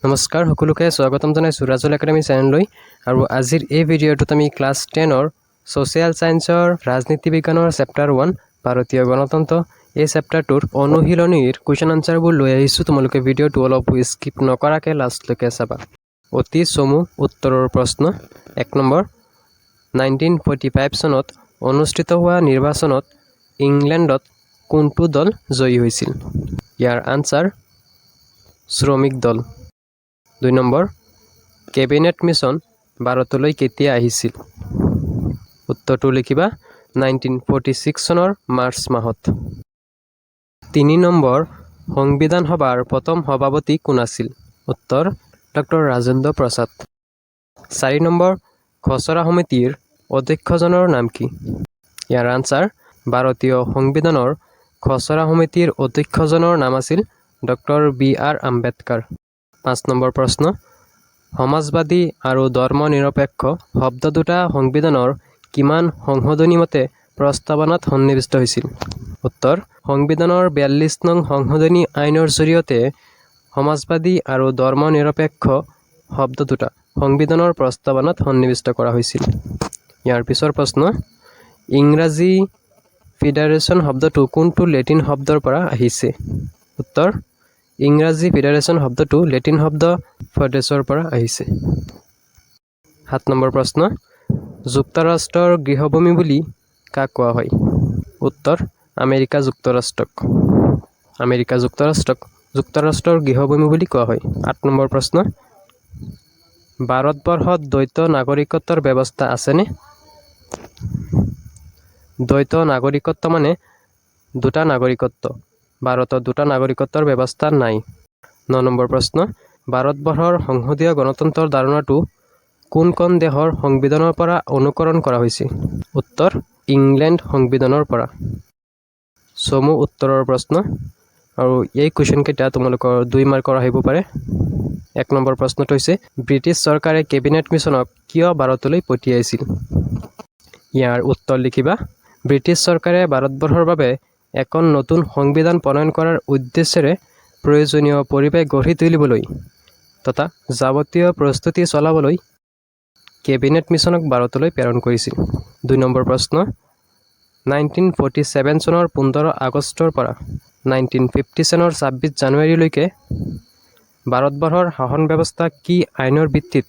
নমস্কাৰ সকলোকে স্বাগতম জনাইছো ৰাজুল একাডেমি চেনেললৈ আৰু আজিৰ এই ভিডিঅ'টোত আমি ক্লাছ 10ৰ সোশ্যাল সায়েন্সৰ ৰাজনীতি বিজ্ঞানৰ চেপ্টাৰ 1 ভাৰতীয় গণতন্ত্ৰ এই চেপ্টাৰটোৰ অনুশীলনীৰ কোৱেশ্চন আনসাৰবোৰ লৈ আহিছো তোমালোকে ভিডিঅ'টো অলপ স্কিপ নকৰাকৈ লাষ্টলৈকে চাবা অতি চমু উত্তৰৰ প্ৰশ্ন 1 নম্বৰ 1945 চনত অনুষ্ঠিত হোৱা নিৰ্বাচনত ইংলেণ্ডত কোনটো দল জয়ী হৈছিল ইয়াৰ আনসাৰ শ্ৰমিক দল 2 নম্বৰ কেবিনেট মিছন ভাৰতলৈ কেতিয়া আহিছিল উত্তৰটো লিখিবা 1946 চনৰ মাৰ্চ মাহত 3 নম্বৰ সংবিধান সভাৰ প্ৰথম সভাপতি কোন আছিল উত্তৰ ডক্টৰ ৰাজেন্দ্ৰ প্ৰসাদ 4 নম্বৰ খচৰা সমিতিৰ অধ্যক্ষজনৰ নাম কি ইয়াৰ আনসাৰ ভাৰতীয় সংবিধানৰ খচৰা সমিতিৰ অধ্যক্ষজনৰ নাম আছিল ডক্টৰ বি.আৰ. আম্বেদকাৰ 5 নম্বৰ প্ৰশ্ন সমাজবাদী আৰু ধৰ্মনিৰপেক্ষ শব্দ দুটা সংবিধানৰ কিমান সংশোধনী মতে প্ৰস্তাৱনাত সন্নিৱিষ্ট হৈছিল উত্তৰ সংবিধানৰ 42 নং সংশোধনী আইনৰ জৰিয়তে সমাজবাদী আৰু ধৰ্মনিৰপেক্ষ শব্দ দুটা সংবিধানৰ প্ৰস্তাৱনাত সন্নিৱিষ্ট কৰা হৈছিল ইয়াৰ পিছৰ প্ৰশ্ন ইংৰাজী ফেডাৰেশ্যন শব্দটো কোনটো লেটিন শব্দৰ পৰা আহিছে উত্তৰ ইংৰাজী ফেডাৰেশ্যন শব্দটো লেটিন শব্দ ফেডাৰেছৰ পৰা আহিছে 7 নম্বৰ প্ৰশ্ন যুক্তৰাষ্ট্ৰৰ গৃহভূমি বুলি কাক কোৱা হয় উত্তৰ আমেৰিকা যুক্তৰাষ্ট্ৰক যুক্তৰাষ্ট্ৰৰ গৃহভূমি বুলি কোৱা হয় 8 নম্বৰ প্ৰশ্ন ভাৰতবৰ্ষত দ্বৈত নাগৰিকত্বৰ ব্যৱস্থা আছেনে দ্বৈত নাগৰিকত্ব মানে দুটা নাগৰিকত্ব ভাৰতত দুটা নাগৰিকত্বৰ ব্যৱস্থা নাই 9 নম্বৰ প্ৰশ্ন ভাৰতবৰ্ষৰ সংসদীয় গণতন্ত্ৰৰ ধাৰণাটো কোন দেশৰ সংবিধানৰ পৰা অনুকৰণ কৰা হৈছে উত্তৰ ইংলেণ্ড সংবিধানৰ পৰা চমু উত্তৰৰ প্ৰশ্ন আৰু এই কোৱেশ্চন কেইটা তোমালোকৰ 2 মাৰ্কৰ আহিব পাৰে 1 নম্বৰ প্ৰশ্নটো হৈছে ব্ৰিটিছ চৰকাৰে কেবিনেট মিছনক কিয় ভাৰতলৈ পঠিয়াইছিল ইয়াৰ উত্তৰ লিখিবা ব্ৰিটিছ চৰকাৰে ভাৰতবৰ্ষৰ বাবে এখন নতুন সংবিধান প্ৰণয়ন কৰাৰ উদ্দেশ্যেৰে প্ৰয়োজনীয় পৰিৱেশ গঢ়ি তুলিবলৈ তথা যাৱতীয় প্ৰস্তুতি চলাবলৈ কেবিনেট মিছনক ভাৰতলৈ প্ৰেৰণ কৰিছিল 2 নম্বৰ প্ৰশ্ন 1947 চনৰ 15 আগষ্টৰ পৰা 1950 চনৰ 26 জানুৱাৰীলৈকে ভাৰতবৰ্ষৰ শাসন ব্যৱস্থা কি আইনৰ ভিত্তিত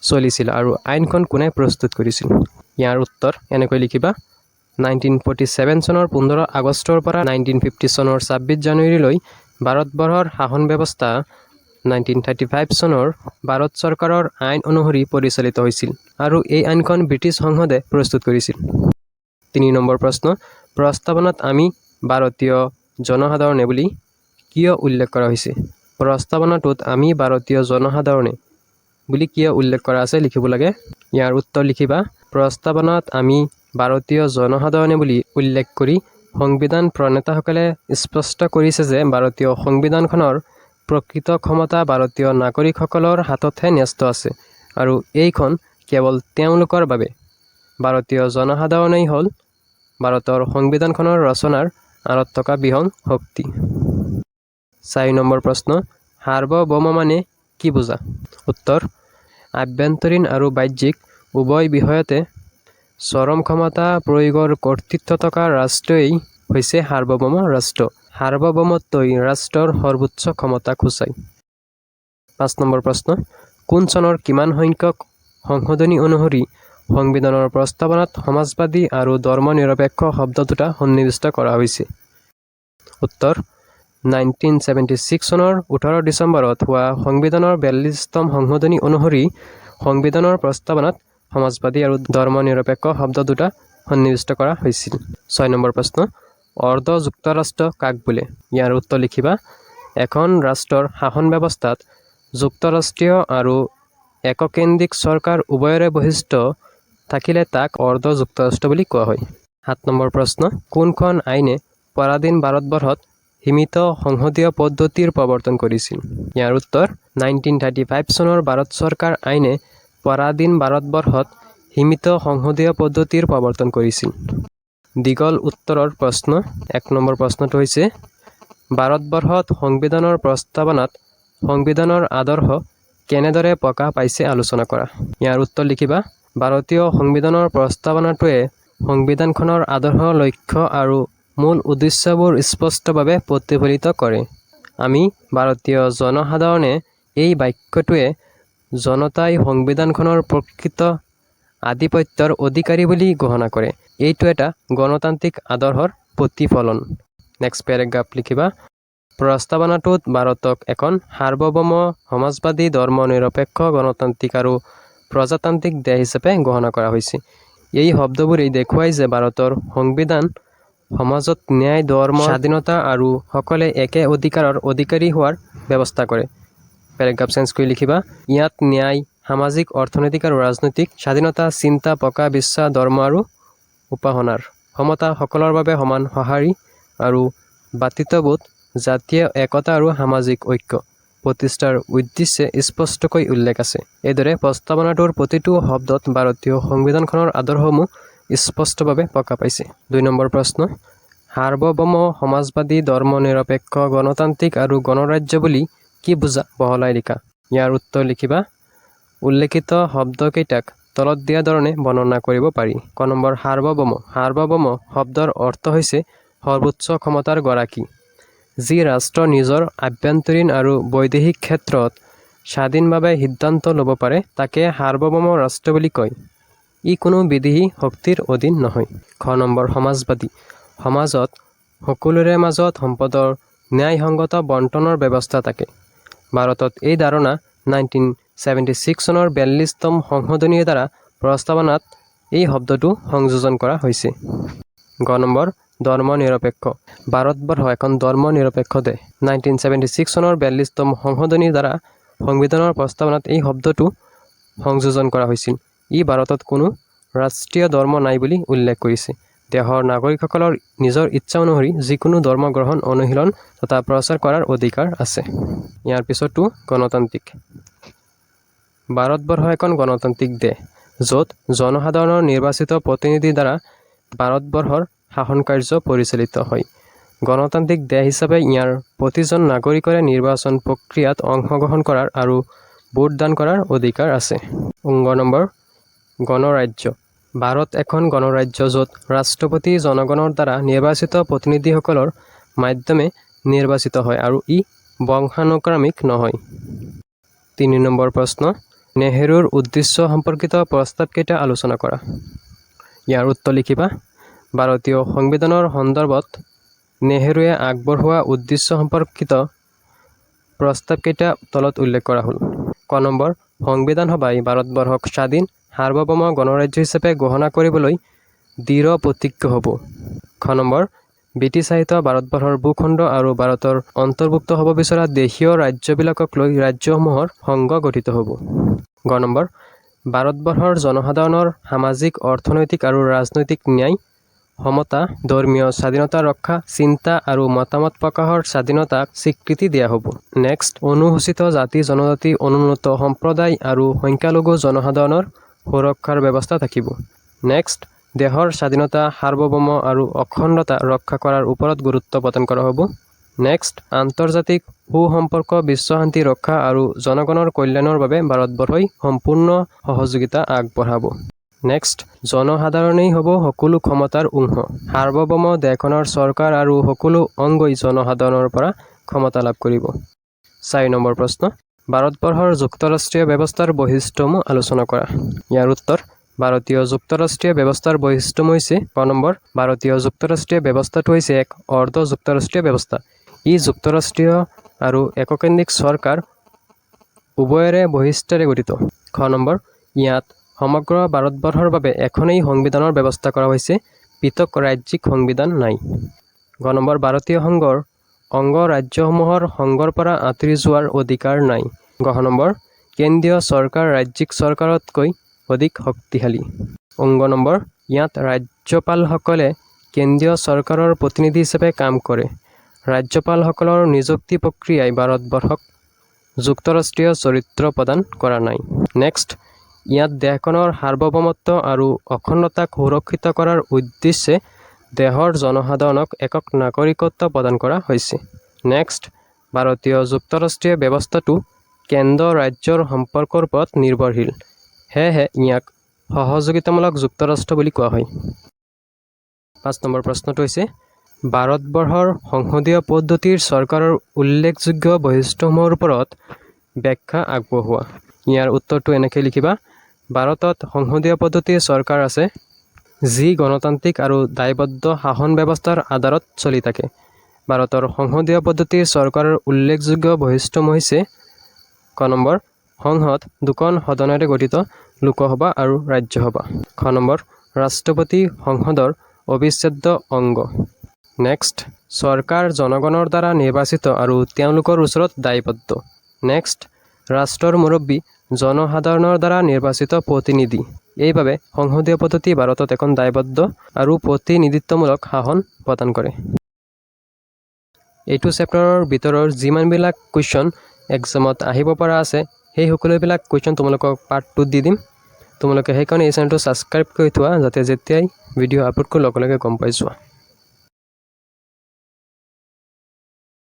চলিছিল আৰু আইনখন কোনে প্ৰস্তুত কৰিছিল ইয়াৰ উত্তৰ এনেকৈ লিখিবা 1947 চনৰ 15 আগষ্টৰ পৰা 1950 চনৰ 26 জানুৱাৰীলৈ ভাৰতবৰ্ষৰ শাসন ব্যৱস্থা 1935 চনৰ ভাৰত চৰকাৰৰ আইন অনুসৰি পৰিচালিত হৈছিল আৰু এই আইনখন ব্ৰিটিছ সংসদে প্ৰস্তুত কৰিছিল 3 নম্বৰ প্ৰশ্ন প্ৰস্তাৱনাত আমি ভাৰতীয় জনসাধাৰণে বুলি কিয় উল্লেখ কৰা হৈছে প্ৰস্তাৱনাটোত আমি ভাৰতীয় জনসাধাৰণে বুলি কিয় উল্লেখ কৰা আছে লিখিব লাগে ইয়াৰ উত্তৰ লিখিবা প্ৰস্তাৱনাত আমি ভাৰতীয় জনসাধাৰণে বুলি উল্লেখ কৰি সংবিধান প্ৰণেতাসকলে স্পষ্ট কৰিছে যে ভাৰতীয় সংবিধানখনৰ প্ৰকৃত ক্ষমতা ভাৰতীয় নাগৰিকসকলৰ হাততহে ন্যস্ত আছে আৰু এইখন কেৱল তেওঁলোকৰ বাবে ভাৰতীয় জনসাধাৰণেই হ'ল ভাৰতৰ সংবিধানখনৰ ৰচনাৰ আঁৰত থকা বিহং শক্তি 4 নম্বৰ প্ৰশ্ন সাৰ্বভৌম মানে কি বুজা উত্তৰ আভ্যন্তৰীণ আৰু বাহ্যিক উভয় বিষয়তে চৰম ক্ষমতা প্ৰয়োগৰ কৰ্তৃত্ব থকা ৰাষ্ট্ৰই হৈছে সাৰ্বভৌম ৰাষ্ট্ৰ সাৰ্বভৌমত্বই ৰাষ্ট্ৰৰ সৰ্বোচ্চ ক্ষমতাক সূচায় 5 নম্বৰ প্ৰশ্ন কোন চনৰ কিমান সংখ্যক সংশোধনী অনুসৰি সংবিধানৰ প্ৰস্তাৱনাত সমাজবাদী আৰু ধৰ্মনিৰপেক্ষ শব্দ দুটা সন্নিৱিষ্ট কৰা হৈছে উত্তৰ 1976 চনৰ 18 ডিচেম্বৰত হোৱা সংবিধানৰ 42তম সংশোধনী অনুসৰি সংবিধানৰ প্ৰস্তাৱনাত সমাজবাদী আৰু ধৰ্মনিৰপেক্ষ শব্দ দুটা সন্নিৱিষ্ট কৰা হৈছিল 6 নম্বৰ প্ৰশ্ন অৰ্ধ যুক্তৰাষ্ট্ৰ কাক বোলে ইয়াৰ উত্তৰ লিখিবা এখন ৰাষ্ট্ৰৰ শাসন ব্যৱস্থাত যুক্তৰাষ্ট্ৰীয় আৰু এককেন্দ্ৰিক চৰকাৰ উভয়ৰে বৈশিষ্ট্য থাকিলে তাক অৰ্ধ যুক্তৰাষ্ট্ৰ বুলি কোৱা হয় 7 নম্বৰ প্ৰশ্ন কোনখন আইনে পৰাধীন ভাৰতবৰ্ষত সীমিত সংসদীয় পদ্ধতিৰ প্ৰৱৰ্তন কৰিছিল ইয়াৰ উত্তৰ 1935 চনৰ ভাৰত চৰকাৰ আইনে পৰাধীন ভাৰতবৰ্ষত সীমিত সংসদীয় পদ্ধতিৰ প্ৰৱৰ্তন কৰিছিল দীঘল উত্তৰৰ প্ৰশ্ন 1 নম্বৰ প্ৰশ্নটো হৈছে ভাৰতবৰ্ষত সংবিধানৰ প্ৰস্তাৱনাত সংবিধানৰ আদৰ্শ কেনেদৰে প্ৰকাশ পাইছে আলোচনা কৰা। ইয়াৰ উত্তৰ লিখিবা। ভাৰতীয় সংবিধানৰ প্ৰস্তাৱনাটোৱে সংবিধানখনৰ আদৰ্শ, লক্ষ্য আৰু মূল উদ্দেশ্যবোৰ স্পষ্টভাৱে প্ৰতিফলিত কৰে। আমি ভাৰতীয় জনসাধাৰণে এই বাক্যটোৱে জনতাই সংবিধানখনৰ প্ৰকৃত আধিপত্যৰ অধিকাৰী বুলি ঘোষণা কৰে। এইটো এটা গণতান্ত্ৰিক আদৰ্শৰ প্ৰতিফলন। নেক্সট পেৰেগ্ৰাফ লিখিবা। প্ৰস্তাৱনাটোত ভাৰতক এখন সাৰ্বভৌম সমাজবাদী ধৰ্মনিৰপেক্ষ গণতান্ত্ৰিক আৰু প্ৰজাতান্ত্ৰিক দেশ হিচাপে ঘোষণা কৰা হৈছে। এই শব্দবোৰেই দেখুৱাই যে ভাৰতৰ সংবিধান সমাজত ন্যায়, ধৰ্ম, স্বাধীনতা আৰু সকলে একে অধিকাৰৰ অধিকাৰী হোৱাৰ ব্যৱস্থা কৰে। পেৰেগ্ৰাফ চেঞ্জ কৰি লিখিবা। ইয়াত ন্যায়, সামাজিক, অৰ্থনৈতিক আৰু ৰাজনৈতিক স্বাধীনতা, চিন্তা, প্ৰকাশ, বিশ্বাস, ধৰ্ম আৰু উপাসনাৰ সমতা, সকলৰ বাবে সমান সঁহাৰি আৰু ভাতৃত্ববোধ, জাতীয় একতা আৰু সামাজিক ঐক্য প্ৰতিষ্ঠাৰ উদ্দেশ্যে স্পষ্টকৈ উল্লেখ আছে। এইদৰে প্ৰস্তাৱনাটোৰ প্ৰতিটো শব্দত ভাৰতীয় সংবিধানখনৰ আদৰ্শসমূহ স্পষ্টভাৱে প্ৰকাশ পাইছে। 2 নম্বৰ প্ৰশ্ন। সাৰ্বভৌম সমাজবাদী ধৰ্মনিৰপেক্ষ গণতান্ত্ৰিক আৰু গণৰাজ্য বুলি কি বুজা? বহলাই লিখা। ইয়াৰ উত্তৰ লিখিবা। উল্লেখিত শব্দকেইটাক তলত দিয়া ধৰণে বৰ্ণনা কৰিব পাৰি। ক নম্বৰ সাৰ্বভৌম। সাৰ্বভৌম শব্দৰ অৰ্থ হৈছে সৰ্বোচ্চ ক্ষমতাৰ গৰাকী। যি ৰাষ্ট্ৰ নিজৰ আভ্যন্তৰীণ আৰু বৈদেশিক ক্ষেত্ৰত স্বাধীনভাৱে সিদ্ধান্ত ল'ব পাৰে তাকে সাৰ্বভৌম ৰাষ্ট্ৰ বুলি কয়। ই কোনো বিদেশী শক্তিৰ অধীন নহয়। খ নম্বৰ সমাজবাদী। সমাজত সকলোৰে মাজত সম্পদৰ ন্যায়সংগত বণ্টনৰ ব্যৱস্থা থাকে। ভাৰতত এই ধাৰণা 1976 চনৰ 42তম সংশোধনীৰ দ্বাৰা প্ৰস্তাৱনাত এই শব্দটো সংযোজন কৰা হৈছে। গ নম্বৰ ধৰ্মনিৰপেক্ষ। ভাৰতবৰ্ষ এখন ধৰ্মনিৰপেক্ষ দেশ। 1976 চনৰ 42তম সংশোধনীৰ দ্বাৰা সংবিধানৰ প্ৰস্তাৱনাত এই শব্দটো সংযোজন কৰা হৈছিল। ই ভাৰতত কোনো ৰাষ্ট্ৰীয় ধৰ্ম নাই বুলি উল্লেখ কৰিছে। দেশৰ নাগৰিকসকলৰ নিজৰ ইচ্ছা অনুসৰি যিকোনো ধৰ্ম গ্ৰহণ, অনুশীলন তথা প্ৰচাৰ কৰাৰ অধিকাৰ আছে। ইয়াৰ পিছতো গণতান্ত্ৰিক। ভাৰতবৰ্ষ এখন গণতান্ত্ৰিক দেশ য'ত জনসাধাৰণৰ নিৰ্বাচিত প্ৰতিনিধিৰ দ্বাৰা ভাৰতবৰ্ষৰ শাসন কাৰ্য পৰিচালিত হয়। গণতান্ত্ৰিক দেশ হিচাপে ইয়াৰ প্ৰতিজন নাগৰিকৰে নিৰ্বাচন প্ৰক্ৰিয়াত অংশগ্ৰহণ কৰাৰ আৰু ভোটদান কৰাৰ অধিকাৰ আছে। গ নম্বৰ গণৰাজ্য। ভাৰত এখন গণৰাজ্য য'ত ৰাষ্ট্ৰপতি জনগণৰ দ্বাৰা নিৰ্বাচিত প্ৰতিনিধিসকলৰ মাধ্যমে নিৰ্বাচিত হয় আৰু ই বংশানুক্ৰমিক নহয়। 3 নম্বৰ প্ৰশ্ন। নেহৰুৰ উদ্দেশ্য সম্পৰ্কিত প্ৰস্তাৱকেইটা আলোচনা কৰা। ইয়াৰ উত্তৰ লিখিবা। ভাৰতীয় সংবিধানৰ সন্দৰ্ভত নেহৰুৱে আগবঢ়োৱা উদ্দেশ্য সম্পৰ্কিত প্ৰস্তাৱকেইটা তলত উল্লেখ কৰা হ'ল। ক নম্বৰ সংবিধান সভাই ভাৰতবৰ্ষক স্বাধীন সাৰ্বভৌম গণৰাজ্য হিচাপে ঘোষণা কৰিবলৈ দৃঢ় প্ৰতিজ্ঞ হ'ব। খ নম্বৰ ব্ৰিটিছায়িত ভাৰতবৰ্ষৰ ভূখণ্ড আৰু ভাৰতৰ অন্তৰ্ভুক্ত হ'ব বিচৰা দেশীয় ৰাজ্যবিলাকক লৈ ৰাজ্যসমূহৰ সংঘ গঠিত হ'ব। গ নম্বৰ ভাৰতবৰ্ষৰ জনসাধাৰণৰ সামাজিক, অৰ্থনৈতিক আৰু ৰাজনৈতিক ন্যায়, সমতা, ধৰ্মীয় স্বাধীনতা ৰক্ষা, চিন্তা আৰু মতামত প্ৰকাশৰ স্বাধীনতাক স্বীকৃতি দিয়া হ'ব। নেক্সট অনুসূচিত জাতি, জনজাতি, অনুন্নত সম্প্ৰদায় আৰু সংখ্যালঘু জনসাধাৰণৰ সুৰক্ষাৰ ব্যৱস্থা থাকিব। নেক্সট দেশৰ স্বাধীনতা, সাৰ্বভৌম আৰু অখণ্ডতা ৰক্ষা কৰাৰ ওপৰত গুৰুত্ব প্ৰদান কৰা হ'ব। নেক্সট আন্তৰ্জাতিক সুসম্পৰ্ক, বিশ্বশান্তি ৰক্ষা আৰু জনগণৰ কল্যাণৰ বাবে ভাৰতবৰ্ষই সম্পূৰ্ণ সহযোগিতা আগবঢ়াব। নেক্সট জনসাধাৰণেই হ'ব সকলো ক্ষমতাৰ উৎস। সাৰ্বভৌম দেশখনৰ চৰকাৰ আৰু সকলো অংগই জনসাধাৰণৰ পৰা ক্ষমতা লাভ কৰিব। 4 নম্বৰ প্ৰশ্ন। ভাৰতবৰ্ষৰ যুক্তৰাষ্ট্ৰীয় ব্যৱস্থাৰ বৈশিষ্ট্যসমূহ আলোচনা কৰা। ইয়াৰ উত্তৰ। ভাৰতীয় যুক্তৰাষ্ট্ৰীয় ব্যৱস্থাৰ বৈশিষ্ট্যসমূহ হৈছে ক নম্বৰ ভাৰতীয় যুক্তৰাষ্ট্ৰীয় ব্যৱস্থাটো হৈছে এক অৰ্ধ যুক্তৰাষ্ট্ৰীয় ব্যৱস্থা। ই যুক্তৰাষ্ট্ৰীয় আৰু এককেন্দ্ৰিক চৰকাৰ উভয়ৰে বৈশিষ্ট্যৰে গঠিত। খ নম্বৰ ইয়াত সমগ্ৰ ভাৰতবৰ্ষৰ বাবে এখনেই সংবিধানৰ ব্যৱস্থা কৰা হৈছে, পৃথক ৰাজ্যিক সংবিধান নাই। গ নম্বৰ ভাৰতীয় সংঘৰ অংগ ৰাজ্যসমূহৰ সংঘৰ পৰা আঁতৰি যোৱাৰ অধিকাৰ নাই। গ নম্বৰ কেন্দ্ৰীয় চৰকাৰ ৰাজ্যিক চৰকাৰতকৈ অধিক শক্তিশালী। গ নম্বৰ ইয়াত ৰাজ্যপালসকলে কেন্দ্ৰীয় চৰকাৰৰ প্ৰতিনিধি হিচাপে কাম কৰে। ৰাজ্যপালসকলৰ নিযুক্তি প্ৰক্ৰিয়াই ভাৰতবৰ্ষক যুক্তৰাষ্ট্ৰীয় চৰিত্ৰ প্ৰদান কৰা নাই। নেক্সট ইয়াত দেশখনৰ সাৰ্বভৌমত্ব আৰু অখণ্ডতাক সুৰক্ষিত কৰাৰ উদ্দেশ্যে দেশৰ জনসাধাৰণক একক নাগৰিকত্ব প্ৰদান কৰা হৈছে। নেক্সট ভাৰতীয় যুক্তৰাষ্ট্ৰীয় ব্যৱস্থাটো কেন্দ্ৰ ৰাজ্যৰ সম্পৰ্কৰ ওপৰত নিৰ্ভৰশীল, সেয়েহে ইয়াক সহযোগিতামূলক যুক্তৰাষ্ট্ৰ বুলি কোৱা হয়। 5 নম্বৰ প্ৰশ্নটো হৈছে ভাৰতবৰ্ষৰ সংসদীয় পদ্ধতিৰ চৰকাৰৰ উল্লেখযোগ্য বৈশিষ্ট্যসমূহৰ ওপৰত ব্যাখ্যা আগবঢ়োৱা। ইয়াৰ উত্তৰটো এনেকৈ লিখিবা। ভাৰতত সংসদীয় পদ্ধতিৰ চৰকাৰ আছে যি গণতান্ত্ৰিক আৰু দায়বদ্ধ শাসন ব্যৱস্থাৰ আধাৰত চলি থাকে। ভাৰতৰ সংসদীয় পদ্ধতিৰ চৰকাৰৰ উল্লেখযোগ্য বৈশিষ্ট্যসমূহ হৈছে ক নম্বৰ সংসদ দুখন সদনেৰে গঠিত লোকসভা আৰু ৰাজ্যসভা। খ নম্বৰ ৰাষ্ট্ৰপতি সংসদৰ অবিচ্ছেদ্য অংগ। নেক্সট চৰকাৰ জনগণৰ দ্বাৰা নিৰ্বাচিত আৰু তেওঁলোকৰ ওচৰত দায়বদ্ধ। নেক্সট ৰাষ্ট্ৰৰ মুৰব্বী জনসাধাৰণৰ দ্বাৰা নিৰ্বাচিত প্ৰতিনিধি। এইবাবে সংসদীয় পদ্ধতি ভাৰতত এখন দায়বদ্ধ আৰু প্ৰতিনিধিত্বমূলক শাসন প্ৰদান কৰে। এইটো চেপ্টাৰৰ ভিতৰৰ যিমানবিলাক কুৱেশ্যন এক্সামত আহিব পৰা আছে সেই সকলোবিলাক কুৱেশ্যন তোমালোকক পাৰ্ট 2 দি দিম। তোমালোকে সেইকাৰণে এই চেনেলটো ছাবস্ক্ৰাইব কৰি থোৱা যাতে যেতিয়াই ভিডিঅ' আপলোড কৰোঁ লগে লগে গম পাই যোৱা।